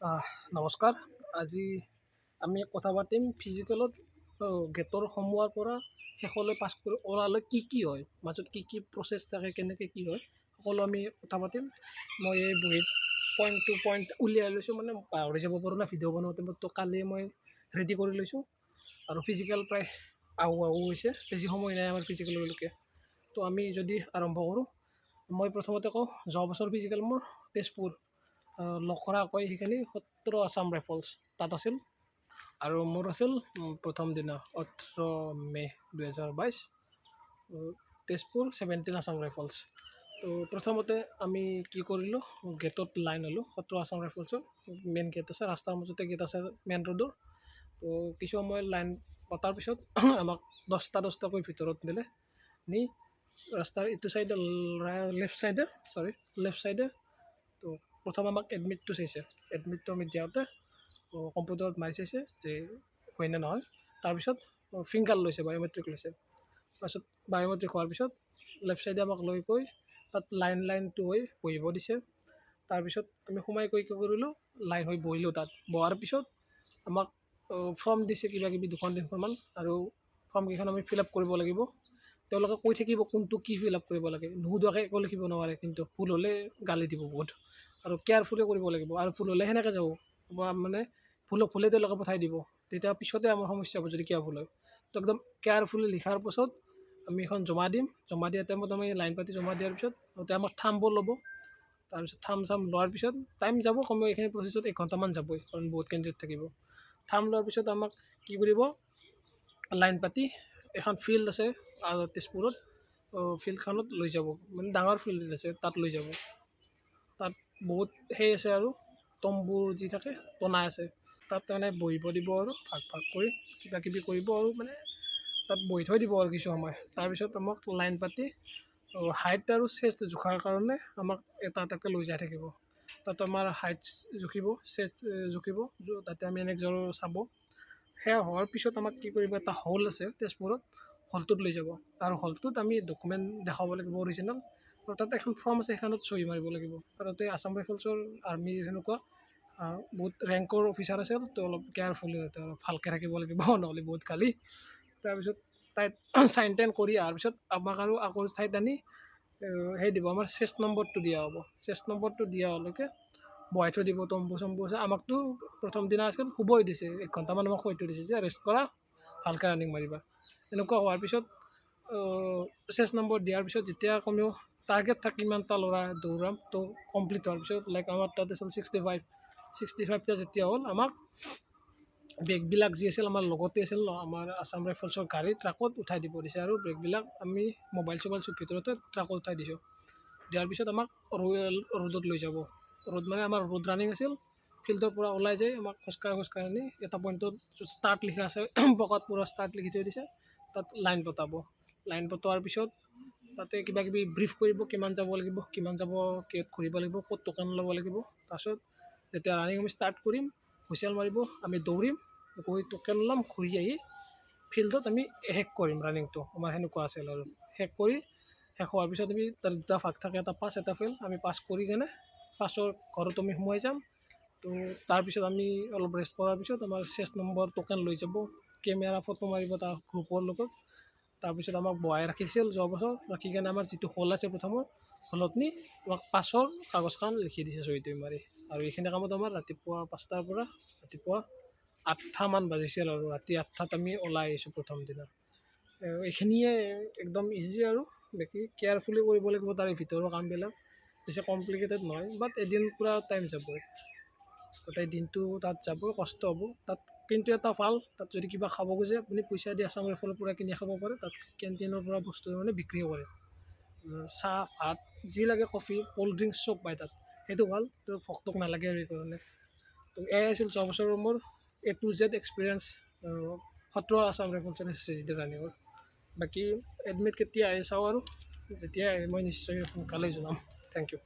নমস্কাৰ। আজি আমি কথা পাতিম ফিজিকেলত গেটৰ সোমোৱাৰ পৰা শেষলৈ পাছ কৰি ওলালে কি হয়, মাজত কি প্ৰচেছ থাকে, কেনেকৈ কি হয়, সকলো আমি কথা পাতিম। মই এই বহীত পইণ্ট টু পইণ্ট উলিয়াই লৈছোঁ, মানে পাহৰি যাব পাৰোঁ না ভিডিঅ' বনাওঁতে। তো কালি মই ৰেডি কৰি লৈছোঁ আৰু ফিজিকেল প্ৰায় আহো হৈছে, বেছি সময় নাই আমাৰ ফিজিকেললৈকে। তো আমি যদি আৰম্ভ কৰোঁ, মই প্ৰথমতে কওঁ যোৱা বছৰ ফিজিকেল মোৰ তেজপুৰ লখৰা কয় সেইখিনি সত্ৰ আছাম ৰাইফলছ তাত আছিল। আৰু মোৰ আছিল প্ৰথম দিনা 18 মে 2022 তেজপুৰ 17 আছাম ৰাইফলছ। তো প্ৰথমতে আমি কি কৰিলোঁ, গেটত লাইন হ'লোঁ। সত্ৰ আছাম ৰাইফলছৰ মেইন গেট আছে, ৰাস্তাৰ মাজতে গেট আছে মেইন ৰোডৰ। তো কিছু সময় লাইন পতাৰ পিছত আমাক 10টাকৈ ভিতৰত নিলে, নি ৰাস্তাৰ ইটো চাইডে লেফ্ট চাইডে তো প্ৰথম আমাক এডমিটটো চাইছে। এডমিটটো আমি দিয়াওঁতে কম্পিউটাৰত মাৰি চাইছে যে হয় নে নহয়। তাৰপিছত ফিংগাৰ লৈছে, বায়'মেট্ৰিক লৈছে। তাৰপিছত বায়'মেট্ৰিক হোৱাৰ পিছত লেফ্ট চাইডে আমাক লৈ গৈ তাত লাইনটো হৈ বহিব দিছে। তাৰপিছত আমি সোমাই গৈ কি কৰিলোঁ, লাইন হৈ বহিলোঁ। তাত বহাৰ পিছত আমাক ফৰ্ম দিছে কিবাকিবি 2-3মান, আৰু ফৰ্মকেইখন আমি ফিল আপ কৰিব লাগিব। তেওঁলোকে কৈ থাকিব কোনটো কি ফিল আপ কৰিব লাগে, নুসুধোৱাকৈ একো লিখিব নোৱাৰে, কিন্তু ভুল হ'লে গালি দিব বহুত। আৰু কেয়াৰফুলি কৰিব লাগিব, আৰু ভুল হ'লে সেনেকৈ যাব, মানে ভুলে তেওঁলোকে পঠাই দিব। তেতিয়া পিছতে আমাৰ সমস্যা হ'ব যদি কেয়াৰফুল হয়। তো একদম কেয়াৰফুলি লিখাৰ পাছত আমি এখন জমা দিম। জমা দিয়া টাইমত আমি লাইন পাতি জমা দিয়াৰ পিছত তাতে আমাক থাম্বো ল'ব। তাৰপিছত থাম লোৱাৰ পিছত টাইম যাব, কমেও এইখিনি প্ৰচেছত 1 ঘণ্টামান যাবই, কাৰণ বহুত কেণ্ডিডেট থাকিব। থাম লোৱাৰ পিছত আমাক কি কৰিব, লাইন পাতি এখন ফিল্ড আছে তেজপুৰত, ফিল্ডখনত লৈ যাব। মানে ডাঙৰ ফিল্ড আছে, তাত লৈ যাব। তাত বহুত আছে আৰু তম্বুৰ যি থাকে বনাই আছে, তাত মানে বহিব দিব আৰু ভাগ কৰি কিবাকিবি কৰিব, আৰু মানে তাত বহি থৈ দিব আৰু কিছু সময়। তাৰপিছত আমাক লাইন পাতি হাইট আৰু চেষ্ট জোখাৰ কাৰণে আমাক এটাকৈ লৈ যাই থাকিব। তাত আমাৰ হাইট জুখিব, চেষ্ট জুখিব, তাতে আমি এনেকৈ চাব। সেয়া হোৱাৰ পিছত আমাক কি কৰিব, এটা হল আছে তেজপুৰত, হলটোত লৈ যাব। আৰু হলটোত আমি ডকুমেণ্ট দেখাব লাগিব অৰিজিনেল, আৰু তাতে এখন ফৰ্ম আছে, সেইখনত চহী মাৰিব লাগিব। আৰু তাতে আছাম ৰাইফলছৰ আৰ্মিৰ সেনেকুৱা বহুত ৰেংকৰ অফিচাৰ আছিল, তো অলপ কেয়াৰফুলি অলপ ভালকৈ থাকিব লাগিব, নহ'লে বহুত গালি। তাৰপিছত তাইত চাইন টাইন কৰি অহাৰ পিছত আমাক আৰু আকৌ ঠাইত আনি সেই দিব, আমাৰ চেষ্ট নম্বৰটো দিয়া হ'ব। চেষ্ট নম্বৰটো দিয়া হ'লৈকে বহাই থৈ দিব। তম্বু আছে, আমাকতো প্ৰথম দিনা আছিল শুবই দিছে, 1 ঘণ্টামান আমাক শুই থৈ দিছে যে ৰেষ্ট কৰা, ভালকৈ ৰানিং মাৰিবা। এনেকুৱা হোৱাৰ পিছত চেষ্ট নম্বৰ দিয়াৰ পিছত যেতিয়া কমেও টাৰ্গেট থাকে ইমানটা ল'ৰা দৌৰাম, তো কমপ্লিট হোৱাৰ পিছত আমাৰ তাত আছিল 65টা যেতিয়া হ'ল, আমাক বেগবিলাক যি আছিল আমাৰ লগতে আছিল, আমাৰ আছাম ৰাইফলছৰ গাড়ী ট্ৰাকত উঠাই দিব দিছে। আৰু বেগবিলাক আমি মোবাইল চব ভিতৰতে ট্ৰাকত উঠাই দিছোঁ। দিয়াৰ পিছত আমাক ৰোডত লৈ যাব। ৰোড মানে আমাৰ ৰোড ৰানিং আছিল, ফিল্ডৰ পৰা ওলাই যায় আমাক খোজকাঢ়ি আনি এটা পইণ্টত ষ্টাৰ্ট লিখা আছে, পকাত পূৰা ষ্টাৰ্ট লিখি থৈ দিছে, তাত লাইন পতাব। লাইন পতোৱাৰ পিছত তাতে কিবাকিবি ব্ৰিফ কৰিব, কিমান যাব লাগিব, কিমান যাব, ক'ত ঘূৰিব লাগিব, ক'ত টোকেন ল'ব লাগিব। তাৰপিছত যেতিয়া ৰানিং আমি ষ্টাৰ্ট কৰিম, হুইচেল মাৰিব, আমি দৌৰিম, গৈ টোকেন ল'ম, ঘূৰি আহি ফিল্ডত আমি শেষ কৰিম ৰানিংটো। আমাৰ সেনেকুৱা আছিল। আৰু শেষ হোৱাৰ পিছত আমি তাত 2টা ভাগ থাকে, এটা পাছ এটা ফেইল। আমি পাছ কৰি কেনে পাছৰ ঘৰত আমি সোমাই যাম। তো তাৰপিছত আমি অলপ ৰেষ্ট কৰাৰ পিছত আমাৰ চেষ্ট নম্বৰ টোকেন লৈ যাব, কেমেৰা ফটো মাৰিব তাৰ গ্ৰুপৰ লগত। তাৰপিছত আমাক বহাই ৰাখিছিল যোৱা বছৰ, ৰাখি কেনে আমাৰ যিটো হল আছে প্ৰথমৰ হলত নি আমাক পাছৰ কাগজখন লিখি দিছে চহী মাৰি। আৰু এইখিনি কামত আমাৰ ৰাতিপুৱা 5টাৰ পৰা ৰাতিপুৱা 8টামান বাজিছিল, আৰু ৰাতি 8টাত আমি ওলাই আহিছোঁ প্ৰথম দিনা। এইখিনিয়ে একদম ইজি, আৰু বাকী কেয়াৰফুলি কৰিব লাগিব তাৰে ভিতৰৰ কামবিলাক, বেছি কমপ্লিকেটেড নহয়। বাট এদিন পূৰা টাইম যাবই, গোটেই দিনটো তাত যাবই, কষ্ট হ'ব তাত। কিন্তু এটা ভাল, তাত যদি কিবা খাব খোজে আপুনি পইচা দি আছাম ৰাইফলৰ পৰা কিনি খাব পাৰে। তাত কেণ্টিনৰ পৰা বস্তু মানে বিক্ৰী কৰে, চাহ ভাত যি লাগে, কফি, ক'ল্ড ড্ৰিংকছ চব পায় তাত। সেইটো ভাল, তো ভোক নালাগে আৰু সেইকাৰণে। তো এয়াই আছিল 6 বছৰৰ মোৰ A to Z এক্সপিৰিয়েঞ্চ সত্ৰ আছাম ৰাইফলছৰ SSG ৰানিঙৰ। বাকী এডমিট কেতিয়া আহে চাওঁ, আৰু যেতিয়া আহে মই নিশ্চয় সোনকালে জনাম। Thank U.